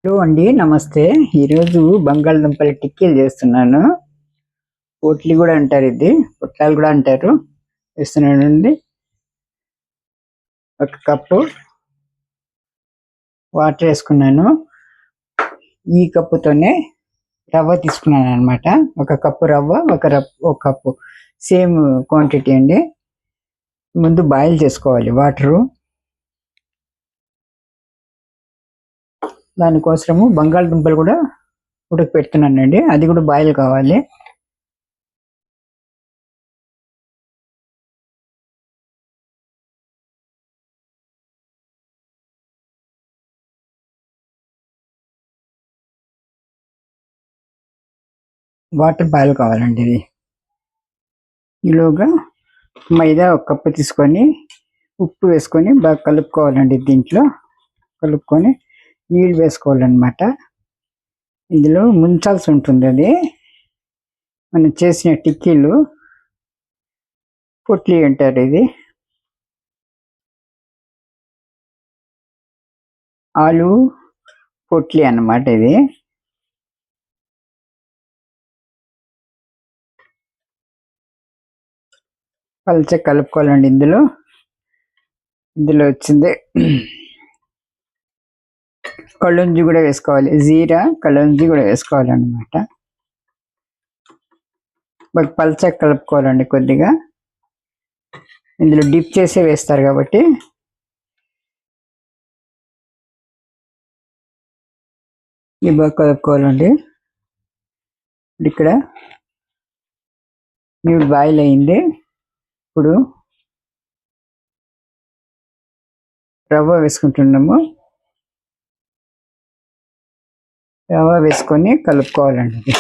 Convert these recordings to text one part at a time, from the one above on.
Hello అండి, నమస్తే. ఈరోజు బంగాళదుంపల టిక్కీలు చేస్తున్నాను. పోట్లీ కూడా అంటారు, ఇది పొట్లాలు కూడా అంటారు. వేస్తున్నానండి. ఒక కప్పు వాటర్ వేసుకున్నాను. ఈ కప్పుతోనే రవ్వ తీసుకున్నాను అనమాట. ఒక కప్పు రవ్వ, ఒక కప్పు సేమ్ క్వాంటిటీ అండి. ముందు బాయిల్ చేసుకోవాలి వాటరు. దానికోసము బంగాళదుంపలు కూడా ఉడకపెడుతున్నానండి. అది కూడా బాయిల్ కావాలి. వాటర్ బాయిల్ కావాలండి. ఇది ఈలోగా మైదా ఒక కప్పు తీసుకొని ఉప్పు వేసుకొని బాగా కలుపుకోవాలండి. దీంట్లో కలుపుకొని నీళ్ళు వేసుకోవాలన్నమాట. ఇందులో ముంచాల్సి ఉంటుంది. అది మనం చేసిన టిక్కీలు పొట్లీ అంటారు. ఇది ఆలు పొట్లీ అన్నమాట. ఇది పల్చగా కలుపుకోవాలండి. ఇందులో వచ్చింది కళ్ళుంజి కూడా వేసుకోవాలి. జీరా కళ్ళుంజి కూడా వేసుకోవాలన్నమాట. బాగా పల్చగా కలుపుకోవాలండి. కొద్దిగా ఇందులో డిప్ చేసే వేస్తారు కాబట్టి ఇవి బాగా కలుపుకోవాలండి. ఇక్కడ నీళ్ళు బాయిల్ అయింది. ఇప్పుడు రవ్వ వేసుకుంటున్నాము. రవ్వ వేసుకొని కలుపుకోవాలండి.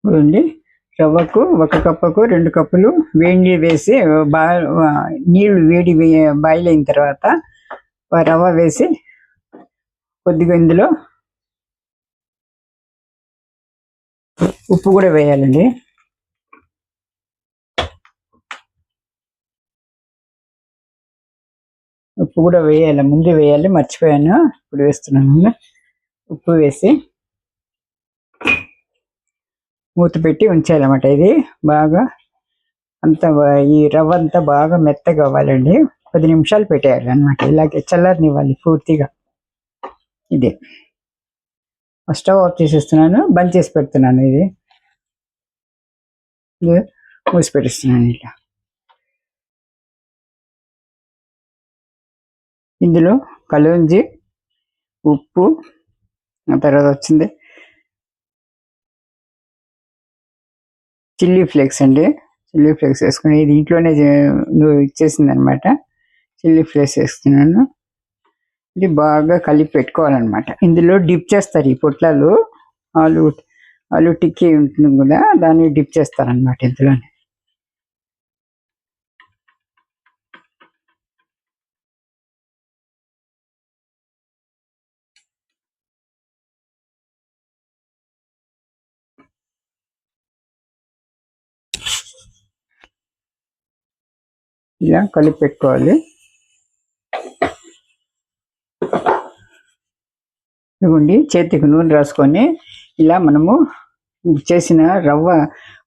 చూడండి, రవ్వకు ఒక కప్పుకు 2 కప్పులు వేడి నీళ్ళు వేసి నీళ్ళు వేడి బాయిల్ అయిన తర్వాత రవ్వ వేసి కొద్దిగా ఇందులో ఉప్పు కూడా వేయాలండి. ఉప్పు కూడా వేయాలి, ముందు వేయాలి, మర్చిపోయాను. ఇప్పుడు వేస్తున్నాను. ఉప్పు వేసి మూత పెట్టి ఉంచాలన్నమాట. ఇది బాగా ఈ రవ్వ అంతా బాగా మెత్తగా అవ్వాలండి. 10 నిమిషాలు పెట్టేయాలి అనమాట. ఇలాగే చల్లారనివ్వాలి పూర్తిగా. ఇది స్టవ్ ఆఫ్ చేసేస్తున్నాను, బంద్ చేసి పెడుతున్నాను. ఇది మూసి పెట్టిస్తున్నాను. ఇలా ఇందులో కలూంజి, ఉప్పు, ఆ తర్వాత వచ్చింది చిల్లీ ఫ్లేక్స్ అండి. చిల్లీ ఫ్లేక్స్ వేసుకుని ఇది ఇంట్లోనే ఇచ్చేసింది అనమాట. చిల్లీ ఫ్లేక్స్ వేస్తున్నాను. ఇది బాగా కలిపి పెట్టుకోవాలన్నమాట. ఇందులో డిప్ చేస్తారు ఈ పొట్లాలు. ఆలు టిక్కీ ఉంటుంది కదా, దాన్ని డిప్ చేస్తారనమాట ఇందులోనే. ఇలా కలిపి పెట్టుకోవాలి. ఇదిగోండి, చేతికి నూనె రాసుకొని ఇలా మనము చేసిన రవ్వ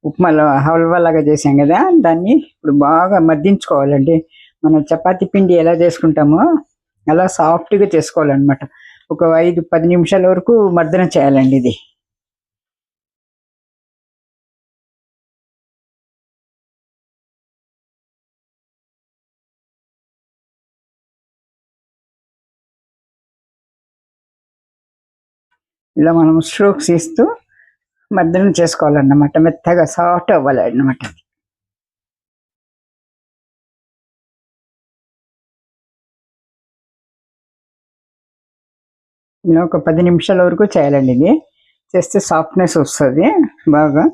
ఉప్మాలో హల్వా లాగా చేసాం కదా, దాన్ని ఇప్పుడు బాగా మద్దించుకోవాలండి. మనం చపాతీ పిండి ఎలా చేసుకుంటామో అలా సాఫ్ట్గా చేసుకోవాలన్నమాట. ఒక 5-10 నిమిషాల వరకు మర్దన చేయాలండి. ఇది ఇలా మనం స్ట్రోక్స్ ఇస్తూ మర్దన చేసుకోవాలన్నమాట. మెత్తగా సాఫ్ట్ అవ్వాలన్నమాట. ఇలా ఒక 10 నిమిషాల వరకు చేయాలండి. ఇది చేస్తే సాఫ్ట్నెస్ వస్తుంది బాగా.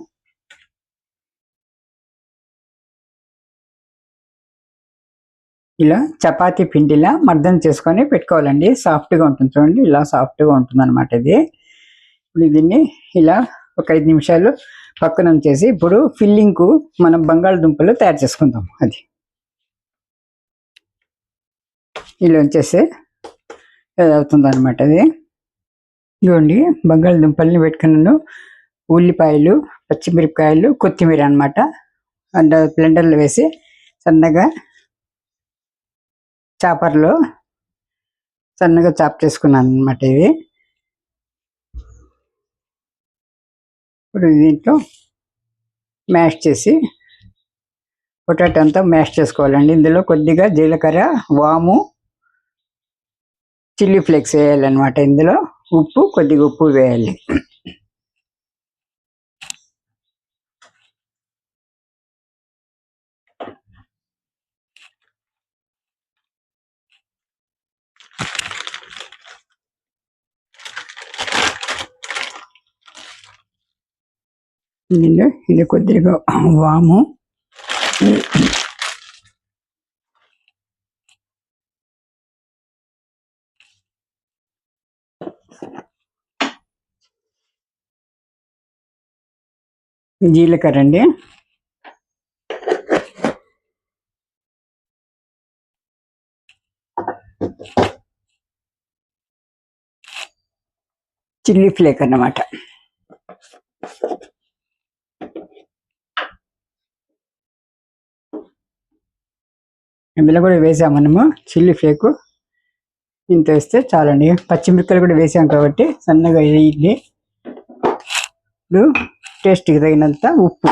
ఇలా చపాతీ పిండిలా మర్దన చేసుకొని పెట్టుకోవాలండి. సాఫ్ట్గా ఉంటుంది చూడండి, ఇలా సాఫ్ట్గా ఉంటుంది అనమాట ఇది. ఇప్పుడు దీన్ని ఇలా ఒక 5 నిమిషాలు పక్కన ఉంచేసి ఇప్పుడు ఫిల్లింగ్కు మనం బంగాళదుంపలు తయారు చేసుకుందాం. అది ఇలా ఉంచేస్తే అవుతుంది అనమాట. అది ఇదిగోండి బంగాళదుంపల్ని పెట్టుకున్నాను. ఉల్లిపాయలు, పచ్చిమిరపకాయలు, కొత్తిమీర అనమాట అండ్ బ్లెండర్లో వేసి సన్నగా చాపర్లో సన్నగా చాప్ చేసుకున్నాను అనమాట. ఇది ఇప్పుడు దీంట్లో మ్యాష్ చేసి పొటాటో అంతా మ్యాష్ చేసుకోవాలండి. ఇందులో కొద్దిగా జీలకర్ర, వాము, చిల్లీ ఫ్లేక్స్ వేయాలన్నమాట. ఇందులో కొద్దిగా ఉప్పు వేయాలి. ఇది కొద్దిగా వాము, జీలకర్ర అండి, చిల్లీ ఫ్లేక్ అన్నమాట. ఇందులో కూడా వేసాం మనము చిల్లీ ఫ్లేక్. ఇంత వేస్తే చాలండి. పచ్చిమిరపకాయలు కూడా వేసాం కాబట్టి సన్నగా వేయండి. ఇప్పుడు టేస్ట్కి తగినంత ఉప్పు,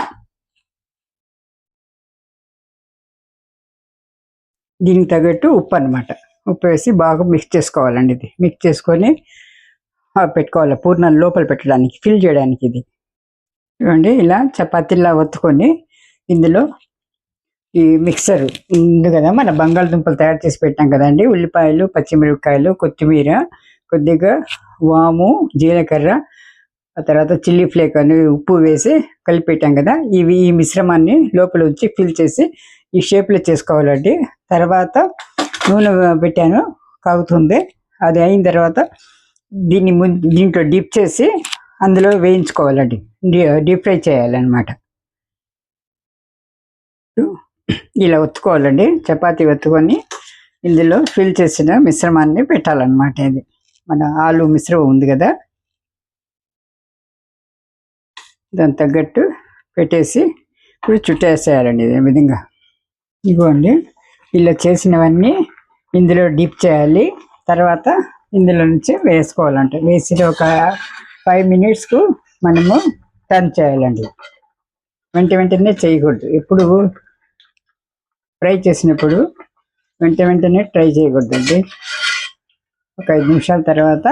దీనికి తగ్గట్టు ఉప్పు అనమాట. ఉప్పు వేసి బాగా మిక్స్ చేసుకోవాలండి. ఇది మిక్స్ చేసుకొని పెట్టుకోవాలి పూర్ణ లోపల పెట్టడానికి, ఫిల్ చేయడానికి. ఇది చూడండి ఇలా చపాతీలా ఒత్తుకొని ఇందులో ఈ మిక్సర్ ఉంది కదా, మన బంగాళదుంపలు తయారు చేసి పెట్టాం కదండి. ఉల్లిపాయలు, పచ్చిమిరపకాయలు, కొత్తిమీర, కొద్దిగా వాము, జీలకర్ర, ఆ తర్వాత చిల్లీ ఫ్లేక్ అని ఉప్పు వేసి కలిపి పెట్టాం కదా. ఈ మిశ్రమాన్ని లోపల ఉంచి ఫిల్ చేసి ఈ షేప్లో చేసుకోవాలండి. తర్వాత నూనె పెట్టాను, కాగుతుంది. అది అయిన తర్వాత దీంట్లో డిప్ చేసి అందులో వేయించుకోవాలండి. డీప్ ఫ్రై చేయాలన్నమాట. ఇలా ఒత్తుకోవాలండి. చపాతీ ఒత్తుకొని ఇందులో ఫిల్ చేసిన మిశ్రమాన్ని పెట్టాలన్నమాట. ఇది మన ఆలు మిశ్రమం ఉంది కదా, దాని తగ్గట్టు పెట్టేసి ఇప్పుడు చుట్టేసేయాలండి. ఇదే విధంగా ఇదిగోండి ఇలా చేసినవన్నీ ఇందులో డిప్ చేయాలి. తర్వాత ఇందులో నుంచి వేసుకోవాలంటే వేసి ఒక 5 మినిట్స్కు మనము టర్న్ చేయాలండి. వెంటనే చేయకూడదు. ఎప్పుడు ఫ్రై చేసినప్పుడు వెంటనే ట్రై చేయకూడదండి. ఒక 5 నిమిషాల తర్వాత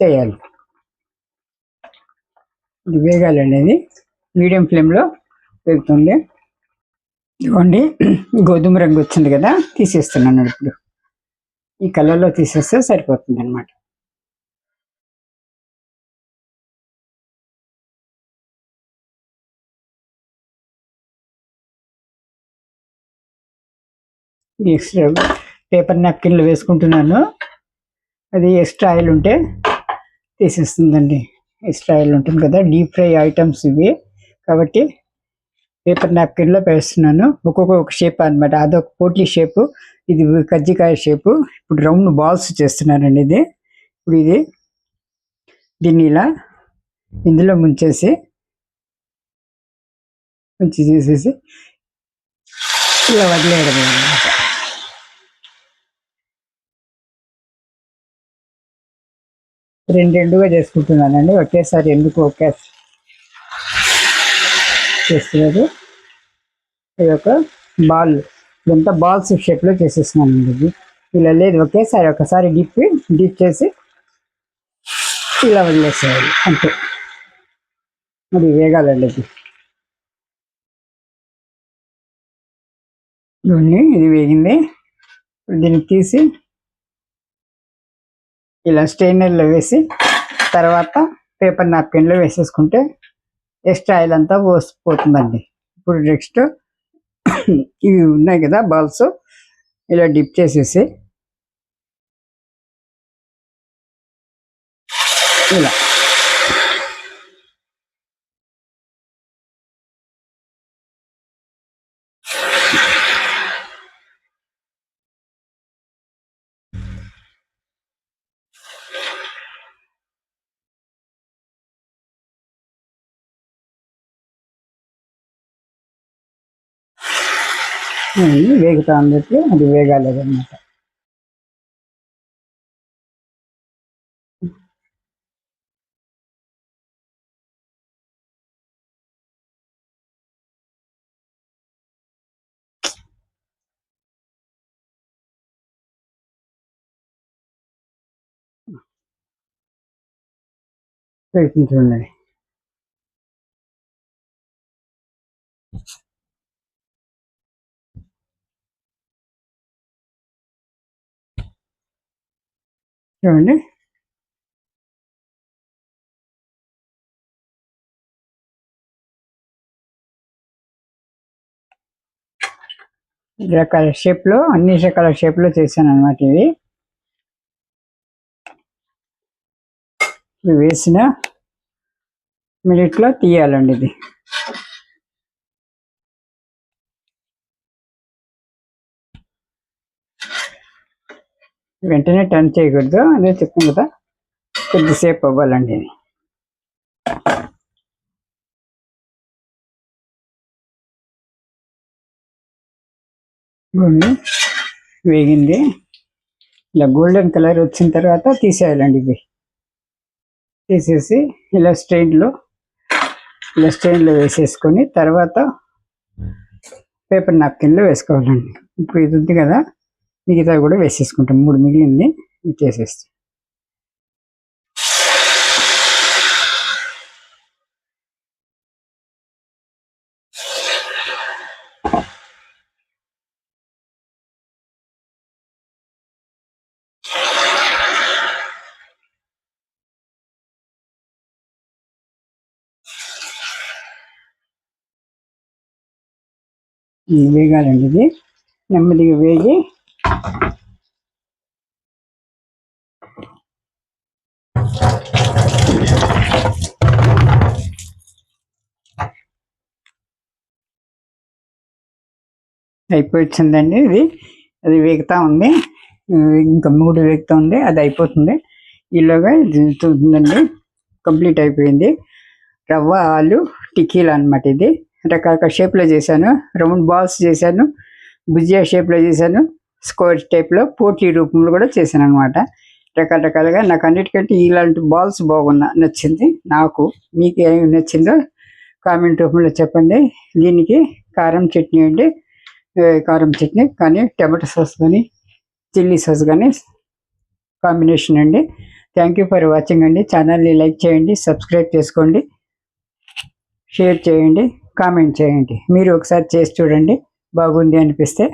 చేయాలి. ఇది వేగాలండి. అది మీడియం ఫ్లేమ్లో వేగుతుంది. ఇదిగోండి గోధుమ రంగు వచ్చింది కదా, తీసేస్తున్నాను. ఇప్పుడు ఈ కలర్లో తీసేస్తే సరిపోతుంది అనమాట. ఎక్స్ట్రా పేపర్ నాప్కిన్లు వేసుకుంటున్నాను. అది ఎక్స్ట్రా ఆయిల్ ఉంటే తీసేస్తుందండి. ఎక్స్ట్రా ఆయిల్ ఉంటుంది కదా, డీప్ ఫ్రై ఐటమ్స్ ఇవి కాబట్టి పేపర్ నాప్కిన్లో వేస్తున్నాను. ఒక్కొక్క షేప్ అనమాట. అదొక పోట్లీ షేపు, ఇది కజ్జికాయ షేపు. ఇప్పుడు రౌండ్ బాల్స్ చేస్తున్నానండి. ఇప్పుడు దీన్ని ఇలా ఇందులో ముంచేసి చేసేసి ఇలా వదిలేయడం అనమాట. రెండుగా చేసుకుంటున్నానండి. ఒకేసారి ఎందుకు చేస్తున్నారు. ఇది ఒక బాల్, ఇదంతా బాల్స్ షేప్లో చేసేస్తున్నానండి. ఇది ఇలా లేదు, ఒకసారి డిప్ చేసి ఇలా వదిలేసేయాలి అంతే. అది వేగాలండి. ఇది వేగింది. దీన్ని తీసి ఇలా స్టెయినర్లో వేసి తర్వాత పేపర్ నాప్కిన్లో వేసేసుకుంటే ఎక్స్ట్రా ఆయిల్ అంతా పోతుందండి. ఇప్పుడు నెక్స్ట్ ఇవి ఉన్నాయి కదా బాల్స్, ఇలా డిప్ చేసేసి ఇలా వేగుతా ఉన్నట్టు అది వేగాలేదన్నమాట. చూడండి. చూడండి రకాల షేప్లో, అన్ని రకాల షేప్లో చేశాను అనమాట. ఇవి వేసిన మినిట్లో తీయాలండి. ఇది వెంటనే టర్న్ చేయకూడదు, అదే చెప్పాను కదా, కొద్దిసేపు అవ్వాలండి. ఇది వేగింది. ఇలా గోల్డెన్ కలర్ వచ్చిన తర్వాత తీసేయాలండి. ఇవి తీసేసి ఇలా స్ట్రెయిన్లో వేసేసుకొని తర్వాత పేపర్ నాప్కిన్లో వేసుకోవాలండి. ఇప్పుడు ఇది ఉంది కదా, మిగతా కూడా వేసేసుకుంటాం. 3 మిగిలింది, ఇది చేసేస్తాం. వేగాలండి. ఇది నెమ్మదిగా వేగి అయిపోయిందండి. అది వేగుతా ఉంది, ఇంకా 3 వేగుతా ఉంది, అది అయిపోతుంది. ఈలోగా చూస్తుందండి, కంప్లీట్ అయిపోయింది. రవ్వ ఆలు టిక్కీలు అనమాట. ఇది రకరకాల షేప్లో చేశాను. రౌండ్ బాల్స్ చేశాను, భుజియా షేప్లో చేశాను, స్క్వేర్ టైప్లో, పోటీ రూపంలో కూడా చేశాను అనమాట. రకరకాలుగా నాకు అన్నిటికంటే ఇలాంటి బాల్స్ నచ్చింది నాకు. మీకు ఏమి నచ్చిందో కామెంట్ రూపంలో చెప్పండి. దీనికి కారం చట్నీ అండి, కారం చట్నీ కానీ టమాటో సాస్ కానీ చిల్లీ సాస్ కానీ కాంబినేషన్ అండి. థ్యాంక్ యూ ఫర్ వాచింగ్ అండి. ఛానల్ని లైక్ చేయండి, సబ్స్క్రైబ్ చేసుకోండి, షేర్ చేయండి, కామెంట్ చేయండి. మీరు ఒకసారి చేసి చూడండి. బాగుంది అనిపిస్తే,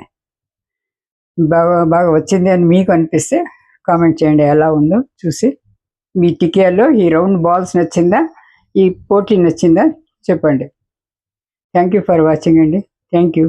బాగా వచ్చింది అని మీకు అనిపిస్తే కామెంట్ చేయండి ఎలా ఉందో చూసి. మీ టికియాలో ఈ రౌండ్ బాల్స్ నచ్చిందా, ఈ పోటీ నచ్చిందా చెప్పండి. థ్యాంక్ యూ ఫర్ వాచింగ్ అండి. Thank you.